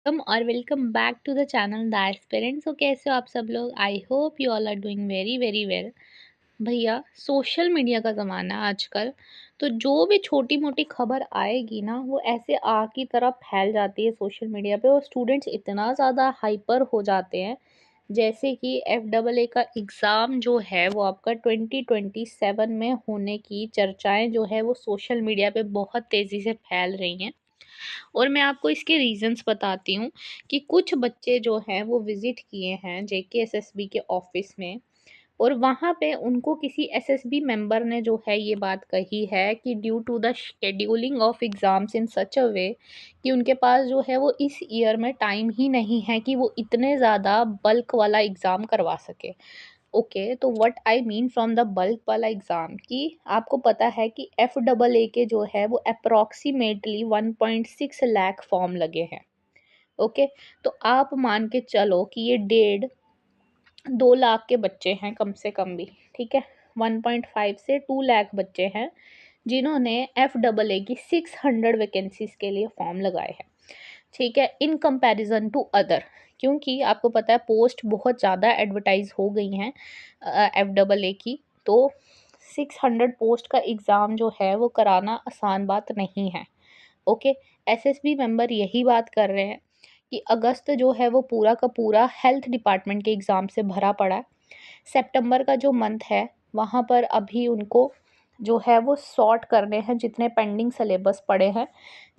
और welcome back to the channel the aspirants. कैसे हो आप सब लोग? I hope you all are doing very very well. भैया, सोशल मीडिया का ज़माना है आजकल। तो जो भी छोटी मोटी खबर आएगी ना, वो ऐसे आग की तरह फैल जाती है सोशल मीडिया पे, और स्टूडेंट्स इतना ज़्यादा हाइपर हो जाते हैं। जैसे कि एफ डबल ए का एग्ज़ाम जो है वो आपका 2027 में होने की चर्चाएं जो है वो सोशल मीडिया पे बहुत तेज़ी से फैल रही हैं। और मैं आपको इसके रीज़न्स बताती हूँ कि कुछ बच्चे जो हैं वो विज़िट किए हैं जेकेएसएसबी के ऑफ़िस में, और वहाँ पे उनको किसी एसएसबी मेंबर ने जो है ये बात कही है कि due to the scheduling of exams in such a way कि उनके पास जो है वो इस ईयर में टाइम ही नहीं है कि वो इतने ज़्यादा बल्क वाला एग्ज़ाम करवा सके। ओके, तो what I mean from the bulk वाला एग्ज़ाम कि आपको पता है कि एफ डबल ए के जो है वो अप्रॉक्सीमेटली 1.6 लाख फॉर्म लगे हैं। ओके, तो आप मान के चलो कि ये 1.5 2 लाख के बच्चे हैं कम से कम भी। ठीक है, 1.5 से 2 लाख बच्चे हैं जिन्होंने एफ डबल ए की 600 वैकेंसीज के लिए फॉर्म लगाए हैं। ठीक है, इन कंपैरिजन टू अदर, क्योंकि आपको पता है पोस्ट बहुत ज़्यादा एडवर्टाइज हो गई हैं एफ डबल ए की। तो 600 पोस्ट का एग्ज़ाम जो है वो कराना आसान बात नहीं है। ओके, एसएसबी मेंबर यही बात कर रहे हैं कि अगस्त जो है वो पूरा का पूरा हेल्थ डिपार्टमेंट के एग्ज़ाम से भरा पड़ा है। सितंबर का जो मंथ है वहाँ पर अभी उनको जो है वो सॉर्ट करने हैं जितने पेंडिंग सिलेबस पड़े हैं,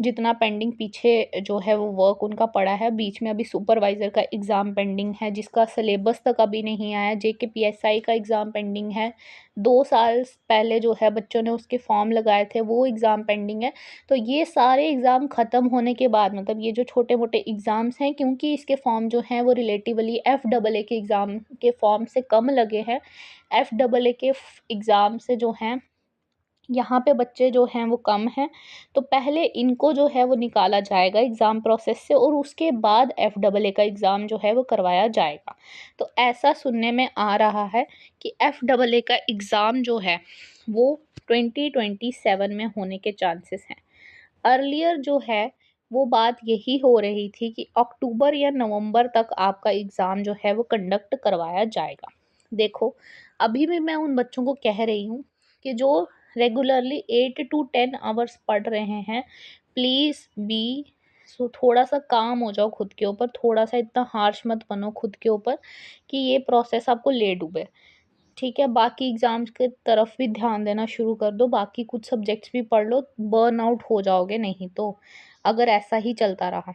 जितना पेंडिंग पीछे जो है वो वर्क उनका पड़ा है। बीच में अभी सुपरवाइज़र का एग्ज़ाम पेंडिंग है जिसका सिलेबस तक अभी नहीं आया। जेकेपीएसआई का एग्ज़ाम पेंडिंग है। 2 साल पहले जो है बच्चों ने उसके फॉर्म लगाए थे, वो एग्ज़ाम पेंडिंग है। तो ये सारे एग्ज़ाम ख़त्म होने के बाद, मतलब ये जो छोटे-मोटे एग्ज़ाम्स हैं, क्योंकि इसके फॉर्म जो हैं वो रिलेटिवली एफ डबल ए के एग्ज़ाम के फॉर्म से कम लगे हैं। एफ डबल ए के एग्ज़ाम से जो हैं यहाँ पे बच्चे जो हैं वो कम हैं। तो पहले इनको जो है वो निकाला जाएगा एग्ज़ाम प्रोसेस से, और उसके बाद एफ डबल ए का एग्ज़ाम जो है वो करवाया जाएगा। तो ऐसा सुनने में आ रहा है कि एफ डबल ए का एग्ज़ाम जो है वो 2027 में होने के चांसेस हैं। अर्लियर जो है वो बात यही हो रही थी कि अक्टूबर या नवंबर तक आपका एग्ज़ाम जो है वो कंडक्ट करवाया जाएगा। देखो, अभी भी मैं उन बच्चों को कह रही हूँ कि जो रेगुलरली 8 to 10 आवर्स पढ़ रहे हैं, प्लीज़ बी सो थोड़ा सा काम हो जाओ खुद के ऊपर, थोड़ा सा इतना हार्श मत बनो खुद के ऊपर कि ये प्रोसेस आपको ले डूबे। ठीक है, बाकी एग्ज़ाम्स की तरफ भी ध्यान देना शुरू कर दो, बाकी कुछ सब्जेक्ट्स भी पढ़ लो, बर्नआउट हो जाओगे नहीं तो, अगर ऐसा ही चलता रहा।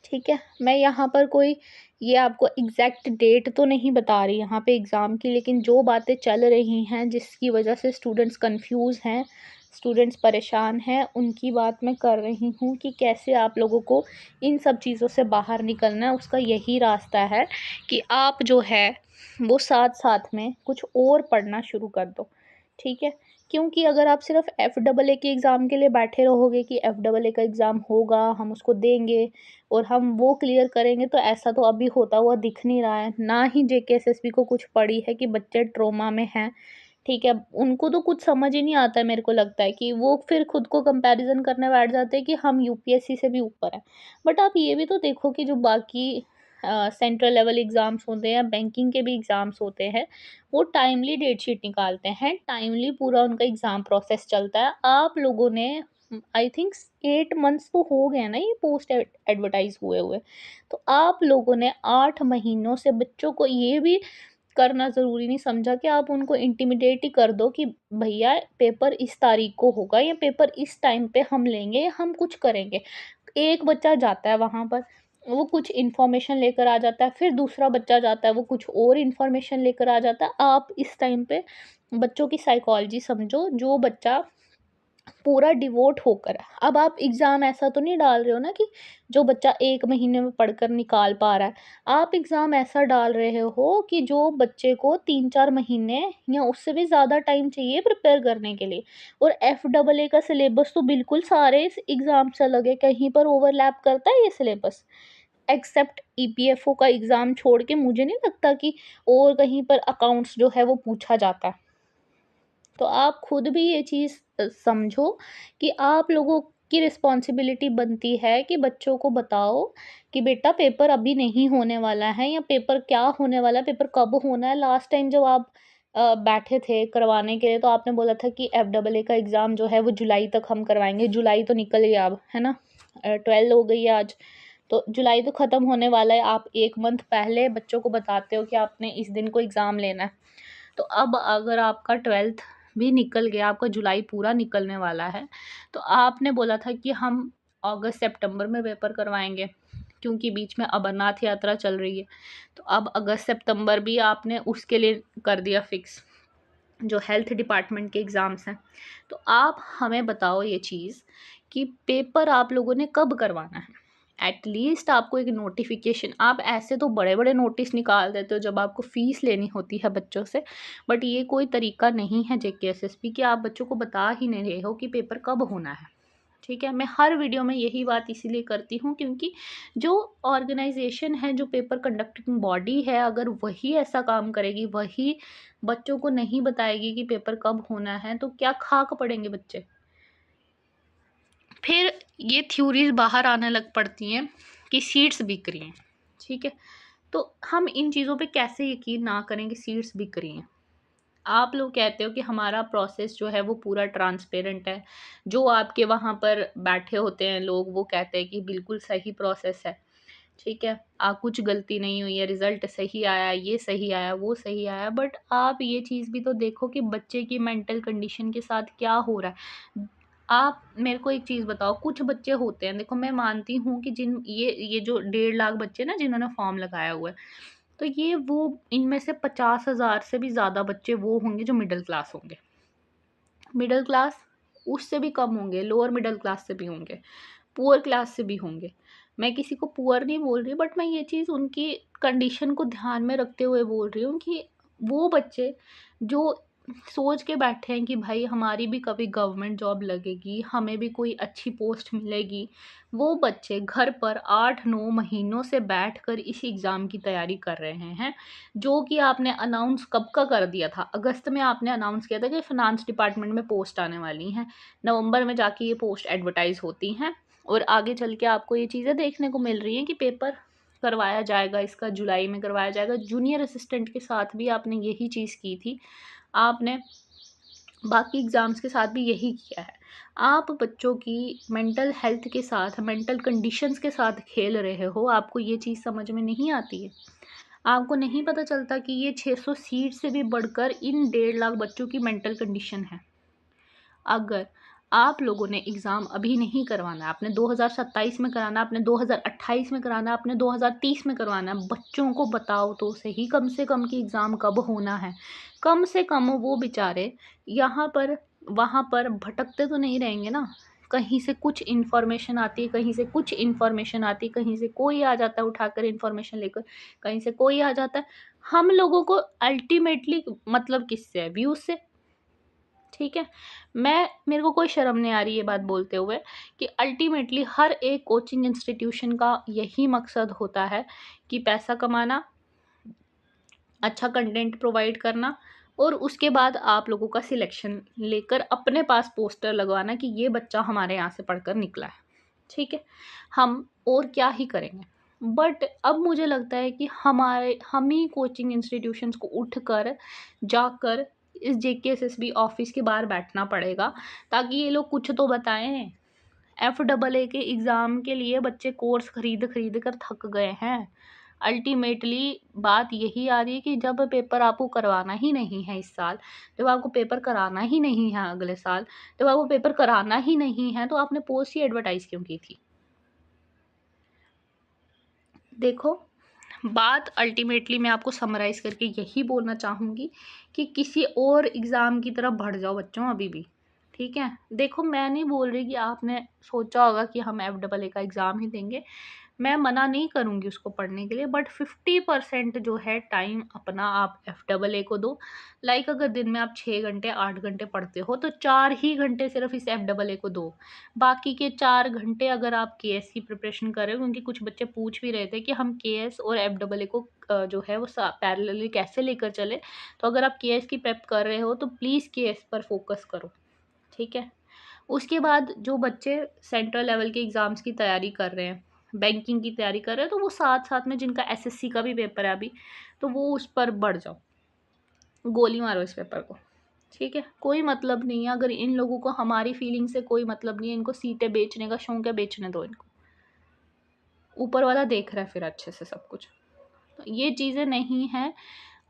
ठीक है, मैं यहाँ पर कोई ये आपको एग्ज़ैक्ट डेट तो नहीं बता रही यहाँ पे एग्ज़ाम की, लेकिन जो बातें चल रही हैं जिसकी वजह से स्टूडेंट्स कन्फ्यूज़ हैं, स्टूडेंट्स परेशान हैं, उनकी बात मैं कर रही हूँ कि कैसे आप लोगों को इन सब चीज़ों से बाहर निकलना है। उसका यही रास्ता है कि आप जो है वो साथ-साथ में कुछ और पढ़ना शुरू कर दो। ठीक है? क्योंकि अगर आप सिर्फ़ एफ डबल ए के एग्ज़ाम के लिए बैठे रहोगे कि एफ डबल ए का एग्ज़ाम होगा, हम उसको देंगे और हम वो क्लियर करेंगे, तो ऐसा तो अभी होता हुआ दिख नहीं रहा है। ना ही जेकेएसएसबी को कुछ पड़ी है कि बच्चे ट्रॉमा में हैं। ठीक है? उनको तो कुछ समझ ही नहीं आता है, मेरे को लगता है कि वो फिर खुद को कंपैरिज़न करने बैठ जाते हैं कि हम यूपीएससी से भी ऊपर हैं। बट आप ये भी तो देखो कि जो बाकी सेंट्रल लेवल एग्ज़ाम्स होते हैं, बैंकिंग के भी एग्ज़ाम्स होते हैं, वो टाइमली डेट शीट निकालते हैं, टाइमली पूरा उनका एग्ज़ाम प्रोसेस चलता है। आप लोगों ने आई थिंक 8 मंथ्स तो हो गए हैं ना ये पोस्ट एडवर्टाइज़ हुए हुए। तो आप लोगों ने 8 महीनों से बच्चों को ये भी करना ज़रूरी नहीं समझा कि आप उनको इंटिमिडेट ही कर दो कि भैया पेपर इस तारीख को होगा या पेपर इस टाइम पे हम लेंगे या हम कुछ करेंगे। एक बच्चा जाता है वहाँ पर, वो कुछ इन्फॉर्मेशन लेकर आ जाता है, फिर दूसरा बच्चा जाता है, वो कुछ और इन्फॉर्मेशन लेकर आ जाता है। आप इस टाइम पे बच्चों की साइकोलॉजी समझो, जो बच्चा पूरा डिवोट होकर है। अब आप एग्ज़ाम ऐसा तो नहीं डाल रहे हो ना कि जो बच्चा 1 महीने में पढ़कर निकाल पा रहा है। आप एग्ज़ाम ऐसा डाल रहे हो कि जो बच्चे को 3-4 महीने या उससे भी ज़्यादा टाइम चाहिए प्रिपेयर करने के लिए। और एफ डबल ए का सिलेबस तो बिल्कुल सारे इस एग्ज़ाम से अलग है, कहीं पर ओवरलैप करता है ये सिलेबस? एक्सेप्ट ईपीएफओ का एग्ज़ाम छोड़ के मुझे नहीं लगता कि और कहीं पर अकाउंट्स जो है वो पूछा जाता है। तो आप खुद भी ये चीज़ समझो कि आप लोगों आपकी रिस्पॉन्सिबिलिटी बनती है कि बच्चों को बताओ कि बेटा पेपर अभी नहीं होने वाला है, या पेपर क्या होने वाला है, पेपर कब होना है। लास्ट टाइम जब आप बैठे थे करवाने के लिए, तो आपने बोला था कि FAA का एग्ज़ाम जो है वो जुलाई तक हम करवाएँगे। जुलाई तो निकल गया अब, है ना? 12 हो गई है आज, तो जुलाई तो ख़त्म होने वाला है। आप 1 मंथ पहले बच्चों को बताते हो कि आपने इस दिन को एग्ज़ाम लेना है। तो अब अगर आपका 12th भी निकल गया, आपका जुलाई पूरा निकलने वाला है, तो आपने बोला था कि हम अगस्त सितंबर में पेपर करवाएँगे, क्योंकि बीच में अमरनाथ यात्रा चल रही है। तो अब अगस्त सितंबर भी आपने उसके लिए कर दिया फिक्स, जो हेल्थ डिपार्टमेंट के एग्ज़ाम्स हैं। तो आप हमें बताओ ये चीज़ कि पेपर आप लोगों ने कब करवाना है? एटलीस्ट आपको एक नोटिफिकेशन, आप ऐसे तो बड़े बड़े नोटिस निकाल देते हो जब आपको फ़ीस लेनी होती है बच्चों से, बट ये कोई तरीका नहीं है JKSSP कि आप बच्चों को बता ही नहीं रहे हो कि पेपर कब होना है। ठीक है, मैं हर वीडियो में यही बात इसीलिए करती हूँ, क्योंकि जो ऑर्गेनाइजेशन है, जो पेपर कंडक्टिंग बॉडी है, अगर वही ऐसा काम करेगी, वही बच्चों को नहीं बताएगी कि पेपर कब होना है, तो क्या खाक पड़ेंगे बच्चे। फिर ये थ्योरीज बाहर आने लग पड़ती हैं कि सीट्स बिक रही हैं। ठीक है, तो हम इन चीज़ों पे कैसे यकीन ना करें कि सीट्स बिक रही हैं। आप लोग कहते हो कि हमारा प्रोसेस जो है वो पूरा ट्रांसपेरेंट है, जो आपके वहाँ पर बैठे होते हैं लोग, वो कहते हैं कि बिल्कुल सही प्रोसेस है। ठीक है, कुछ गलती नहीं हुई है, रिजल्ट सही आया, ये सही आया, वो सही आया, बट आप ये चीज़ भी तो देखो कि बच्चे की मेंटल कंडीशन के साथ क्या हो रहा है। आप मेरे को एक चीज़ बताओ, कुछ बच्चे होते हैं, देखो मैं मानती हूँ कि जिन ये जो 1.5 लाख बच्चे ना जिन्होंने फॉर्म लगाया हुआ है, तो ये वो इनमें से 50,000 से भी ज़्यादा बच्चे वो होंगे जो मिडिल क्लास होंगे। मिडिल क्लास उससे भी कम होंगे, लोअर मिडिल क्लास से भी होंगे, पुअर क्लास से भी होंगे। मैं किसी को पुअर नहीं बोल रही, बट मैं ये चीज़ उनकी कंडीशन को ध्यान में रखते हुए बोल रही हूँ कि वो बच्चे जो सोच के बैठे हैं कि भाई हमारी भी कभी गवर्नमेंट जॉब लगेगी, हमें भी कोई अच्छी पोस्ट मिलेगी, वो बच्चे घर पर 8-9 महीनों से बैठकर इस एग्ज़ाम की तैयारी कर रहे हैं, जो कि आपने अनाउंस कब का कर दिया था? अगस्त में आपने अनाउंस किया था कि फाइनेंस डिपार्टमेंट में पोस्ट आने वाली हैं। नवंबर में जाके ये पोस्ट एडवर्टाइज़ होती हैं, और आगे चल के आपको ये चीज़ें देखने को मिल रही हैं कि पेपर करवाया जाएगा, इसका जुलाई में करवाया जाएगा। जूनियर असिस्टेंट के साथ भी आपने यही चीज़ की थी। आपने बाकी एग्ज़ाम्स के साथ भी यही किया है। आप बच्चों की मेंटल हेल्थ के साथ, मेंटल कंडीशंस के साथ खेल रहे हो, आपको ये चीज़ समझ में नहीं आती है। आपको नहीं पता चलता कि ये 600 सीट से भी बढ़कर इन 1.5 लाख बच्चों की मेंटल कंडीशन है। अगर आप लोगों ने एग्ज़ाम अभी नहीं करवाना है, आपने 2027 में कराना है, आपने 2028 में कराना है, आपने 2030 में करवाना है, बच्चों को बताओ तो सही कम से कम कि एग्ज़ाम कब होना है। कम से कम वो बेचारे यहाँ पर वहाँ पर भटकते तो नहीं रहेंगे ना। कहीं से कुछ इन्फॉर्मेशन आती है, कहीं से कुछ इन्फॉर्मेशन आती है, कहीं से कोई आ जाता है उठाकर इन्फॉर्मेशन लेकर, कहीं से कोई आ जाता है। हम लोगों को अल्टीमेटली मतलब किससे है? व्यूज़ से। ठीक है? मेरे को कोई शर्म नहीं आ रही ये बात बोलते हुए कि अल्टीमेटली हर एक कोचिंग इंस्टीट्यूशन का यही मकसद होता है कि पैसा कमाना, अच्छा कंटेंट प्रोवाइड करना, और उसके बाद आप लोगों का सिलेक्शन लेकर अपने पास पोस्टर लगवाना कि ये बच्चा हमारे यहाँ से पढ़कर निकला है। ठीक है? हम और क्या ही करेंगे। बट अब मुझे लगता है कि हम ही कोचिंग इंस्टीट्यूशंस को उठकर जाकर इस JKSSB ऑफिस के बाहर बैठना पड़ेगा, ताकि ये लोग कुछ तो बताएं। FAA के एग्ज़ाम के लिए बच्चे कोर्स खरीद खरीद कर थक गए हैं। अल्टीमेटली बात यही आ रही है कि जब पेपर आपको करवाना ही नहीं है इस साल, जब आपको पेपर कराना ही नहीं है अगले साल, जब आपको पेपर कराना ही नहीं है, तो आपने पोस्ट ही एडवर्टाइज़ क्यों की थी? देखो, बात अल्टीमेटली मैं आपको समराइज़ करके यही बोलना चाहूँगी कि किसी और एग्ज़ाम की तरफ बढ़ जाओ बच्चों अभी भी, ठीक है? देखो, मैं नहीं बोल रही कि आपने सोचा होगा कि हम FAA का एग्ज़ाम ही देंगे। मैं मना नहीं करूँगी उसको पढ़ने के लिए, बट 50% जो है टाइम अपना आप FAA को दो। लाइक अगर दिन में आप 6 घंटे 8 घंटे पढ़ते हो, तो 4 ही घंटे सिर्फ़ इस FAA को दो। बाकी के 4 घंटे अगर आप KS की प्रिपरेशन कर रहे हो, क्योंकि कुछ बच्चे पूछ भी रहे थे कि हम KS और FAA को जो है वो पैरेलली कैसे लेकर चलें। तो अगर आप KS की प्रेप कर रहे हो तो प्लीज़ KS पर फ़ोकस करो, ठीक है? उसके बाद जो बच्चे सेंट्रल लेवल के एग्ज़ाम्स की तैयारी कर रहे हैं, बैंकिंग की तैयारी कर रहे हैं, तो वो साथ-साथ में जिनका एसएससी का भी पेपर है अभी, तो वो उस पर बढ़ जाओ, गोली मारो इस पेपर को, ठीक है? कोई मतलब नहीं है, अगर इन लोगों को हमारी फीलिंग से कोई मतलब नहीं है, इनको सीटें बेचने का शौक है, बेचने दो इनको। ऊपर वाला देख रहा है फिर अच्छे से सब कुछ। तो ये चीज़ें नहीं हैं।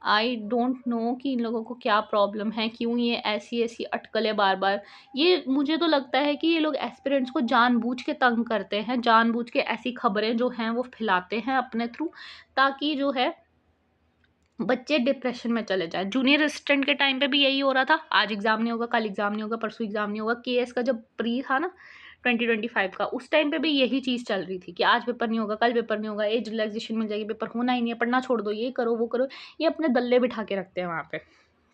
आई डोंट नो कि इन लोगों को क्या प्रॉब्लम है, क्यों ये ऐसी-ऐसी अटकलें बार-बार, ये मुझे तो लगता है कि ये लोग एस्पिरेंट्स को जानबूझ के तंग करते हैं, जानबूझ के ऐसी खबरें जो हैं वो फैलाते हैं अपने थ्रू, ताकि जो है बच्चे डिप्रेशन में चले जाएँ। जूनियर असिस्टेंट के टाइम पे भी यही हो रहा था, आज एग्ज़ाम नहीं होगा, कल एग्ज़ाम नहीं होगा, परसों एग्ज़ाम नहीं होगा। केएस का जब प्री था ना 2025 का, उस टाइम पे भी यही चीज़ चल रही थी कि आज पेपर नहीं होगा, कल पेपर नहीं होगा, एज रिलैक्सेशन मिल जाएगी, पेपर होना ही नहीं है, पढ़ना छोड़ दो, ये करो, वो करो। ये अपने दल्ले बिठा के रखते हैं वहाँ पे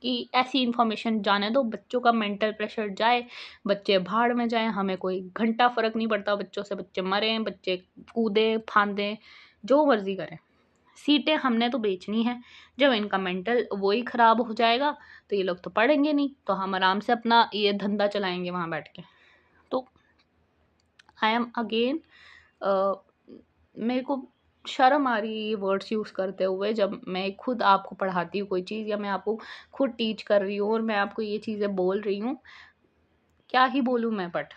कि ऐसी इन्फॉर्मेशन जाने दो, बच्चों का मेंटल प्रेशर जाए, बच्चे भाड़ में जाएँ, हमें कोई घंटा फ़र्क नहीं पड़ता बच्चों से, बच्चे मरें, बच्चे कूदें-फांदें, जो मर्ज़ी करें। सीटें हमने तो बेचनी है, जब इनका मेंटल वो ही ख़राब हो जाएगा, तो ये लोग तो पढ़ेंगे नहीं, तो हम आराम से अपना ये धंधा चलाएँगे वहाँ बैठ के। तो आई एम अगेन मेरे को शर्म आ रही है ये वर्ड्स यूज़ करते हुए, जब मैं खुद आपको पढ़ाती हूँ कोई चीज़ या मैं आपको खुद टीच कर रही हूँ और मैं आपको ये चीज़ें बोल रही हूँ, क्या ही बोलूँ मैं बट।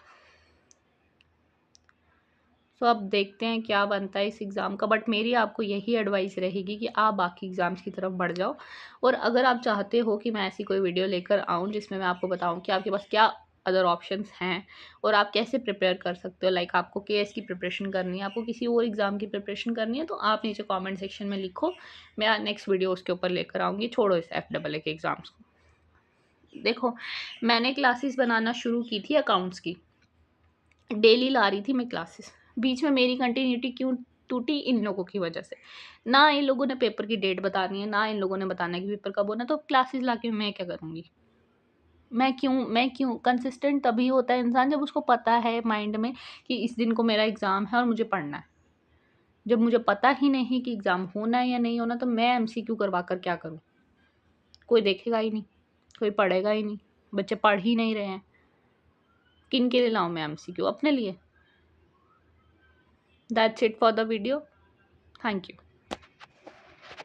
तो अब देखते हैं क्या बनता है इस एग्ज़ाम का, बट मेरी आपको यही एडवाइस रहेगी कि आप बाकी एग्ज़ाम्स की तरफ बढ़ जाओ। और अगर आप चाहते हो कि मैं ऐसी कोई वीडियो लेकर आऊँ जिसमें मैं आपको बताऊँ कि आपके पास क्या अदर ऑप्शंस हैं और आप कैसे प्रिपेयर कर सकते हो, लाइक आपको केएस की प्रिपरेशन करनी है, आपको किसी और एग्ज़ाम की प्रिपरेशन करनी है, तो आप नीचे कमेंट सेक्शन में लिखो, मैं नेक्स्ट वीडियो उसके ऊपर लेकर आऊँगी। छोड़ो इस एफडबलए के एग्ज़ाम्स को। देखो, मैंने क्लासेस बनाना शुरू की थी अकाउंट्स की, डेली ला रही थी मैं क्लासेस। बीच में मेरी कंटिन्यूटी क्यों टूटी? इन लोगों की वजह से। ना इन लोगों ने पेपर की डेट बतानी है, ना इन लोगों ने बताना है कि पेपर कब होना है, तो क्लासेस लाके मैं क्या करूँगी? मैं क्यों कंसिस्टेंट तभी होता है इंसान जब उसको पता है माइंड में कि इस दिन को मेरा एग्ज़ाम है और मुझे पढ़ना है। जब मुझे पता ही नहीं कि एग्ज़ाम होना है या नहीं होना, तो मैं एमसीक्यू करवा कर क्या करूँ? कोई देखेगा ही नहीं, कोई पढ़ेगा ही नहीं, बच्चे पढ़ ही नहीं रहे हैं। किन के लिए लाऊँ मैं एमसीक्यू? अपने लिए। That's it for the video. Thank you.